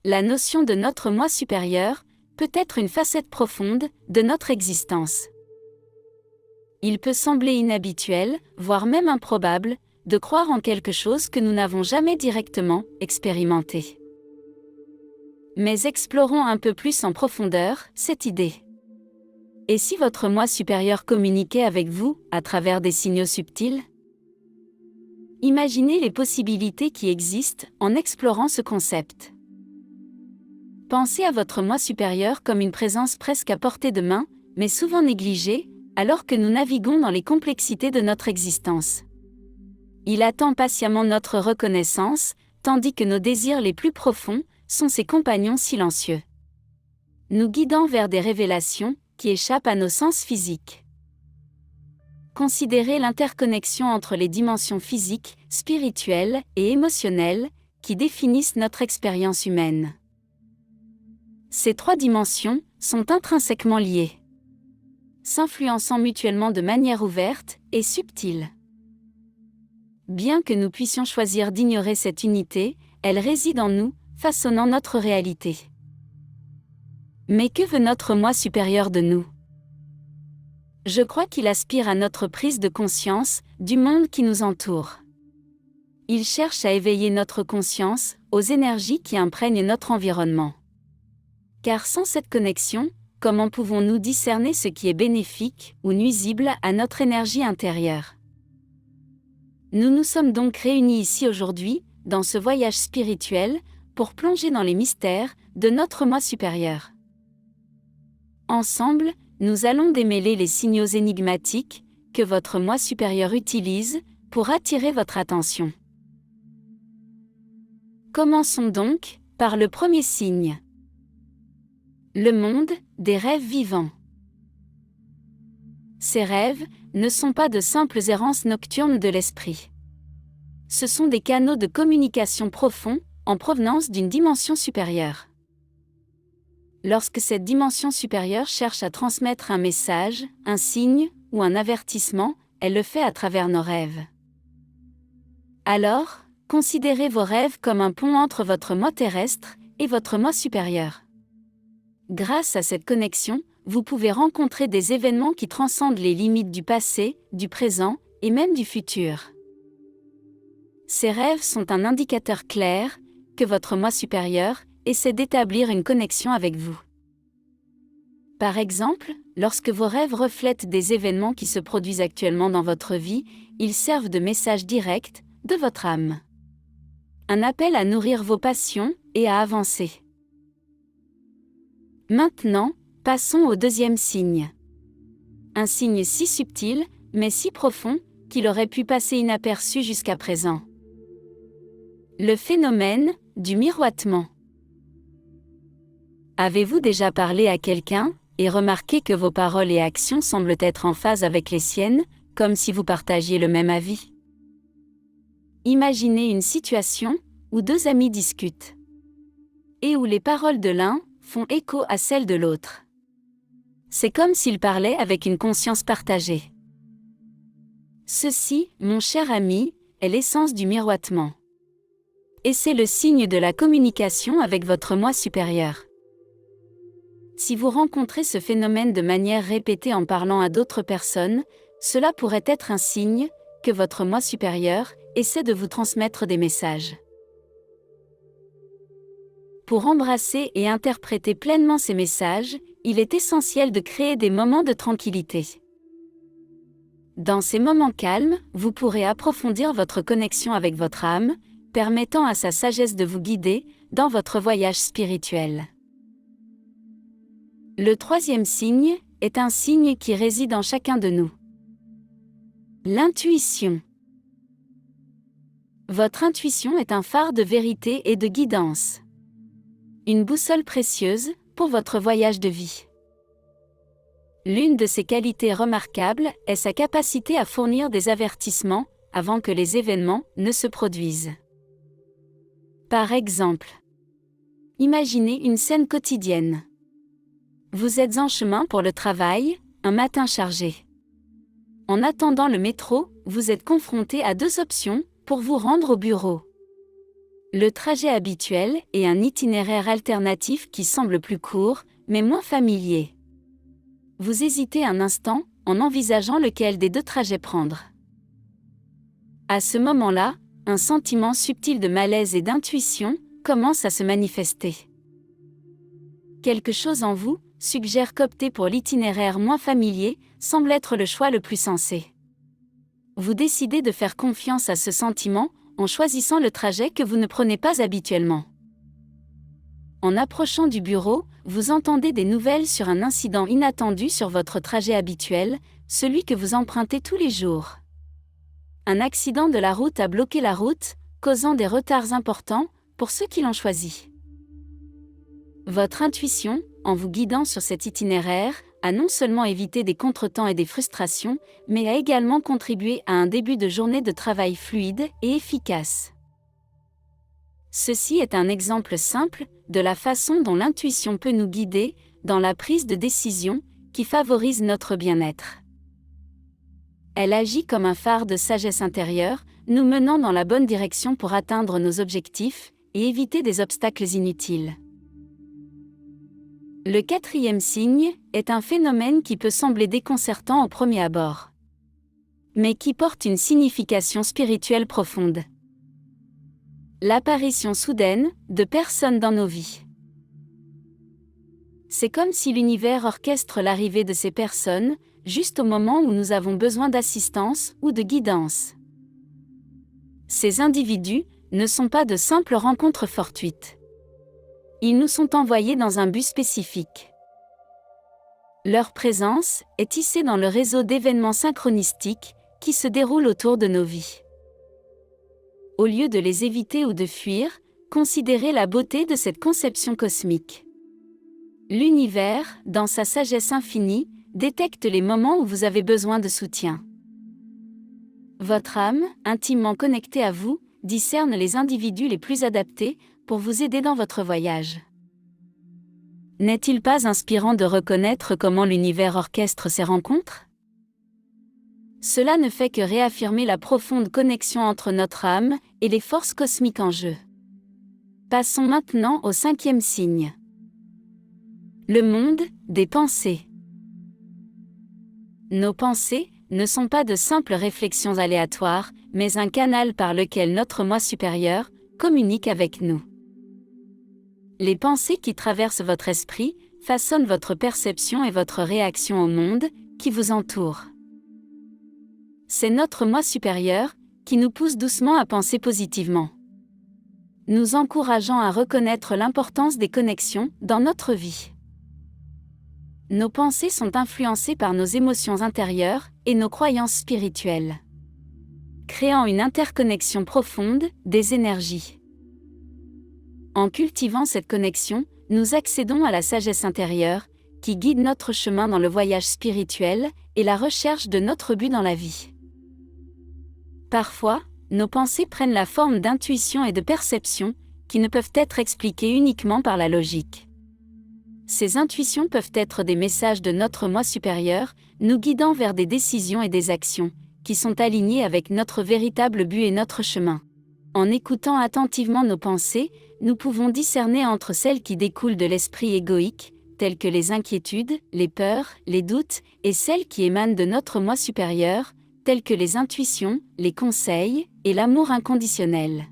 La notion de notre moi supérieur peut être une facette profonde de notre existence. Il peut sembler inhabituel, voire même improbable, de croire en quelque chose que nous n'avons jamais directement expérimenté. Mais explorons un peu plus en profondeur cette idée. Et si votre moi supérieur communiquait avec vous à travers des signaux subtils ? Imaginez les possibilités qui existent en explorant ce concept. Pensez à votre moi supérieur comme une présence presque à portée de main, mais souvent négligée, alors que nous naviguons dans les complexités de notre existence. Il attend patiemment notre reconnaissance, tandis que nos désirs les plus profonds sont ses compagnons silencieux, nous guidant vers des révélations qui échappent à nos sens physiques. Considérez l'interconnexion entre les dimensions physiques, spirituelles et émotionnelles qui définissent notre expérience humaine. Ces trois dimensions sont intrinsèquement liées, s'influençant mutuellement de manière ouverte et subtile. Bien que nous puissions choisir d'ignorer cette unité, elle réside en nous, façonnant notre réalité. Mais que veut notre moi supérieur de nous ? Je crois qu'il aspire à notre prise de conscience du monde qui nous entoure. Il cherche à éveiller notre conscience aux énergies qui imprègnent notre environnement. Car sans cette connexion, comment pouvons-nous discerner ce qui est bénéfique ou nuisible à notre énergie intérieure ? Nous nous sommes donc réunis ici aujourd'hui, dans ce voyage spirituel, pour plonger dans les mystères de notre moi supérieur. Ensemble, nous allons démêler les signaux énigmatiques que votre moi supérieur utilise pour attirer votre attention. Commençons donc par le premier signe. Le monde des rêves vivants. Ces rêves ne sont pas de simples errances nocturnes de l'esprit. Ce sont des canaux de communication profonds en provenance d'une dimension supérieure. Lorsque cette dimension supérieure cherche à transmettre un message, un signe ou un avertissement, elle le fait à travers nos rêves. Alors, considérez vos rêves comme un pont entre votre moi terrestre et votre moi supérieur. Grâce à cette connexion, vous pouvez rencontrer des événements qui transcendent les limites du passé, du présent et même du futur. Ces rêves sont un indicateur clair que votre moi supérieur essaie d'établir une connexion avec vous. Par exemple, lorsque vos rêves reflètent des événements qui se produisent actuellement dans votre vie, ils servent de message direct de votre âme. Un appel à nourrir vos passions et à avancer. Maintenant, passons au deuxième signe. Un signe si subtil, mais si profond, qu'il aurait pu passer inaperçu jusqu'à présent. Le phénomène du miroitement. Avez-vous déjà parlé à quelqu'un et remarqué que vos paroles et actions semblent être en phase avec les siennes, comme si vous partagiez le même avis ? Imaginez une situation où deux amis discutent et où les paroles de l'un font écho à celles de l'autre. C'est comme s'ils parlaient avec une conscience partagée. Ceci, mon cher ami, est l'essence du miroitement. Et c'est le signe de la communication avec votre moi supérieur. Si vous rencontrez ce phénomène de manière répétée en parlant à d'autres personnes, cela pourrait être un signe que votre moi supérieur essaie de vous transmettre des messages. Pour embrasser et interpréter pleinement ces messages, il est essentiel de créer des moments de tranquillité. Dans ces moments calmes, vous pourrez approfondir votre connexion avec votre âme, permettant à sa sagesse de vous guider dans votre voyage spirituel. Le troisième signe est un signe qui réside en chacun de nous. L'intuition. Votre intuition est un phare de vérité et de guidance. Une boussole précieuse pour votre voyage de vie. L'une de ses qualités remarquables est sa capacité à fournir des avertissements avant que les événements ne se produisent. Par exemple, imaginez une scène quotidienne. Vous êtes en chemin pour le travail, un matin chargé. En attendant le métro, vous êtes confronté à deux options pour vous rendre au bureau. Le trajet habituel est un itinéraire alternatif qui semble plus court, mais moins familier. Vous hésitez un instant, en envisageant lequel des deux trajets prendre. À ce moment-là, un sentiment subtil de malaise et d'intuition commence à se manifester. Quelque chose en vous suggère qu'opter pour l'itinéraire moins familier semble être le choix le plus sensé. Vous décidez de faire confiance à ce sentiment en choisissant le trajet que vous ne prenez pas habituellement. En approchant du bureau, vous entendez des nouvelles sur un incident inattendu sur votre trajet habituel, celui que vous empruntez tous les jours. Un accident de la route a bloqué la route, causant des retards importants pour ceux qui l'ont choisi. Votre intuition, en vous guidant sur cet itinéraire, a non seulement évité des contretemps et des frustrations, mais a également contribué à un début de journée de travail fluide et efficace. Ceci est un exemple simple de la façon dont l'intuition peut nous guider dans la prise de décision qui favorise notre bien-être. Elle agit comme un phare de sagesse intérieure, nous menant dans la bonne direction pour atteindre nos objectifs et éviter des obstacles inutiles. Le 4e signe est un phénomène qui peut sembler déconcertant au premier abord, mais qui porte une signification spirituelle profonde. L'apparition soudaine de personnes dans nos vies. C'est comme si l'univers orchestre l'arrivée de ces personnes, juste au moment où nous avons besoin d'assistance ou de guidance. Ces individus ne sont pas de simples rencontres fortuites. Ils nous sont envoyés dans un but spécifique. Leur présence est tissée dans le réseau d'événements synchronistiques qui se déroulent autour de nos vies. Au lieu de les éviter ou de fuir, considérez la beauté de cette conception cosmique. L'univers, dans sa sagesse infinie, détecte les moments où vous avez besoin de soutien. Votre âme, intimement connectée à vous, discerne les individus les plus adaptés pour vous aider dans votre voyage. N'est-il pas inspirant de reconnaître comment l'univers orchestre ces rencontres ? Cela ne fait que réaffirmer la profonde connexion entre notre âme et les forces cosmiques en jeu. Passons maintenant au 5e signe. Le monde des pensées. Nos pensées ne sont pas de simples réflexions aléatoires, mais un canal par lequel notre moi supérieur communique avec nous. Les pensées qui traversent votre esprit façonnent votre perception et votre réaction au monde qui vous entoure. C'est notre moi supérieur qui nous pousse doucement à penser positivement, nous encourageant à reconnaître l'importance des connexions dans notre vie. Nos pensées sont influencées par nos émotions intérieures et nos croyances spirituelles, créant une interconnexion profonde des énergies. En cultivant cette connexion, nous accédons à la sagesse intérieure, qui guide notre chemin dans le voyage spirituel et la recherche de notre but dans la vie. Parfois, nos pensées prennent la forme d'intuition et de perception, qui ne peuvent être expliquées uniquement par la logique. Ces intuitions peuvent être des messages de notre moi supérieur, nous guidant vers des décisions et des actions, qui sont alignées avec notre véritable but et notre chemin. En écoutant attentivement nos pensées, nous pouvons discerner entre celles qui découlent de l'esprit égoïque, telles que les inquiétudes, les peurs, les doutes, et celles qui émanent de notre moi supérieur, telles que les intuitions, les conseils, et l'amour inconditionnel.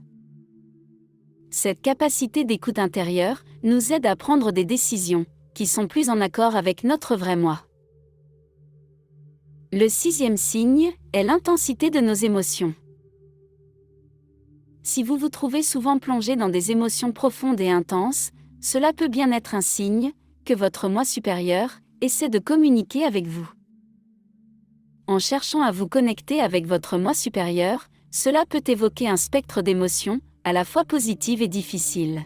Cette capacité d'écoute intérieure nous aide à prendre des décisions qui sont plus en accord avec notre vrai moi. Le 6e signe est l'intensité de nos émotions. Si vous vous trouvez souvent plongé dans des émotions profondes et intenses, cela peut bien être un signe que votre moi supérieur essaie de communiquer avec vous. En cherchant à vous connecter avec votre moi supérieur, cela peut évoquer un spectre d'émotions, à la fois positives et difficiles.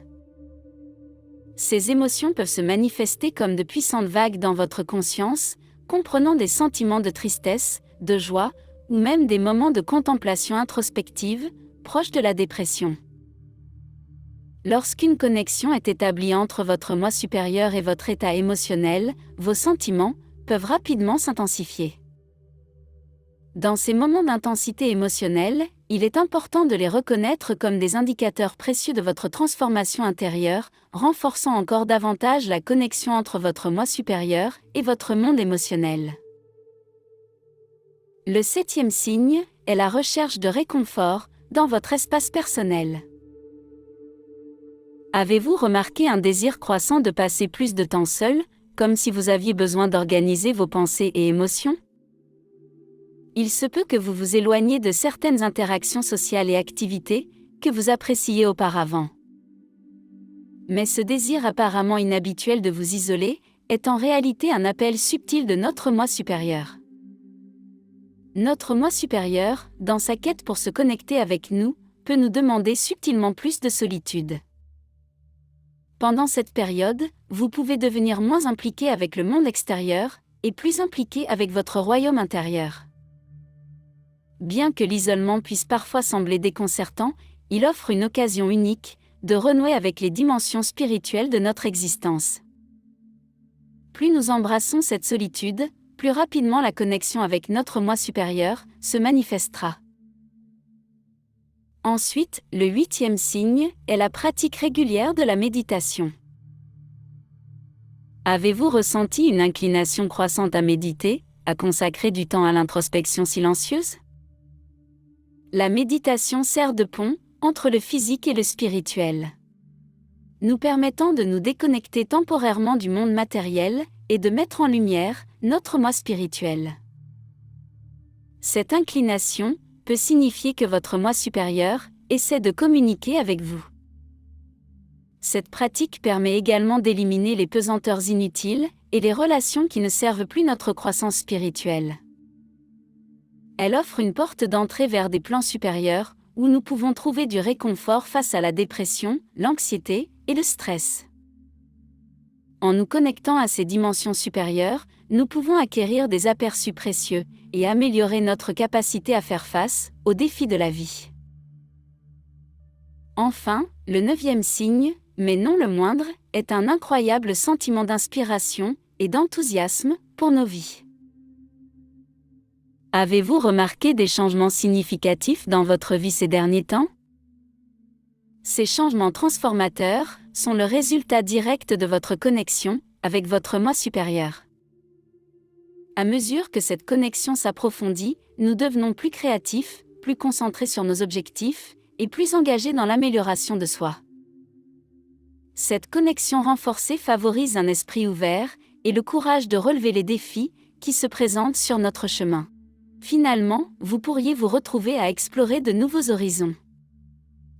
Ces émotions peuvent se manifester comme de puissantes vagues dans votre conscience, comprenant des sentiments de tristesse, de joie, ou même des moments de contemplation introspective, proches de la dépression. Lorsqu'une connexion est établie entre votre moi supérieur et votre état émotionnel, vos sentiments peuvent rapidement s'intensifier. Dans ces moments d'intensité émotionnelle, il est important de les reconnaître comme des indicateurs précieux de votre transformation intérieure, renforçant encore davantage la connexion entre votre moi supérieur et votre monde émotionnel. Le 7e signe est la recherche de réconfort dans votre espace personnel. Avez-vous remarqué un désir croissant de passer plus de temps seul, comme si vous aviez besoin d'organiser vos pensées et émotions? Il se peut que vous vous éloigniez de certaines interactions sociales et activités que vous appréciiez auparavant. Mais ce désir apparemment inhabituel de vous isoler est en réalité un appel subtil de notre moi supérieur. Notre moi supérieur, dans sa quête pour se connecter avec nous, peut nous demander subtilement plus de solitude. Pendant cette période, vous pouvez devenir moins impliqué avec le monde extérieur et plus impliqué avec votre royaume intérieur. Bien que l'isolement puisse parfois sembler déconcertant, il offre une occasion unique de renouer avec les dimensions spirituelles de notre existence. Plus nous embrassons cette solitude, plus rapidement la connexion avec notre moi supérieur se manifestera. Ensuite, le 8e signe est la pratique régulière de la méditation. Avez-vous ressenti une inclination croissante à méditer, à consacrer du temps à l'introspection silencieuse? La méditation sert de pont entre le physique et le spirituel, nous permettant de nous déconnecter temporairement du monde matériel et de mettre en lumière notre moi spirituel. Cette inclination peut signifier que votre moi supérieur essaie de communiquer avec vous. Cette pratique permet également d'éliminer les pesanteurs inutiles et les relations qui ne servent plus notre croissance spirituelle. Elle offre une porte d'entrée vers des plans supérieurs, où nous pouvons trouver du réconfort face à la dépression, l'anxiété et le stress. En nous connectant à ces dimensions supérieures, nous pouvons acquérir des aperçus précieux et améliorer notre capacité à faire face aux défis de la vie. Enfin, le 9e signe, mais non le moindre, est un incroyable sentiment d'inspiration et d'enthousiasme pour nos vies. Avez-vous remarqué des changements significatifs dans votre vie ces derniers temps? Ces changements transformateurs sont le résultat direct de votre connexion avec votre moi supérieur. À mesure que cette connexion s'approfondit, nous devenons plus créatifs, plus concentrés sur nos objectifs et plus engagés dans l'amélioration de soi. Cette connexion renforcée favorise un esprit ouvert et le courage de relever les défis qui se présentent sur notre chemin. Finalement, vous pourriez vous retrouver à explorer de nouveaux horizons.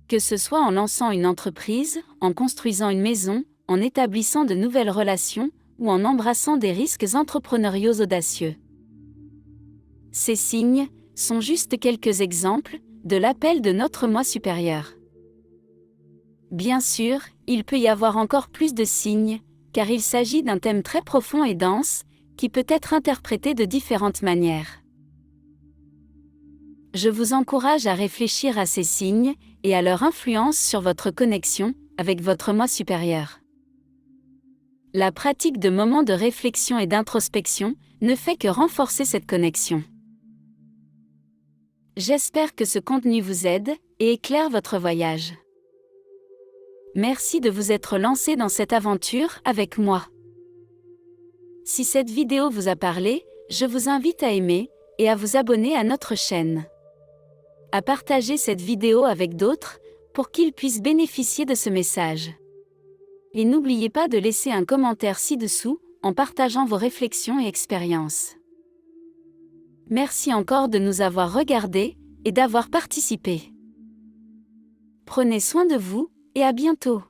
Que ce soit en lançant une entreprise, en construisant une maison, en établissant de nouvelles relations, ou en embrassant des risques entrepreneuriaux audacieux. Ces signes sont juste quelques exemples de l'appel de notre moi supérieur. Bien sûr, il peut y avoir encore plus de signes, car il s'agit d'un thème très profond et dense, qui peut être interprété de différentes manières. Je vous encourage à réfléchir à ces signes et à leur influence sur votre connexion avec votre moi supérieur. La pratique de moments de réflexion et d'introspection ne fait que renforcer cette connexion. J'espère que ce contenu vous aide et éclaire votre voyage. Merci de vous être lancé dans cette aventure avec moi. Si cette vidéo vous a parlé, je vous invite à aimer et à vous abonner à notre chaîne. À partager cette vidéo avec d'autres pour qu'ils puissent bénéficier de ce message. Et n'oubliez pas de laisser un commentaire ci-dessous en partageant vos réflexions et expériences. Merci encore de nous avoir regardés et d'avoir participé. Prenez soin de vous et à bientôt.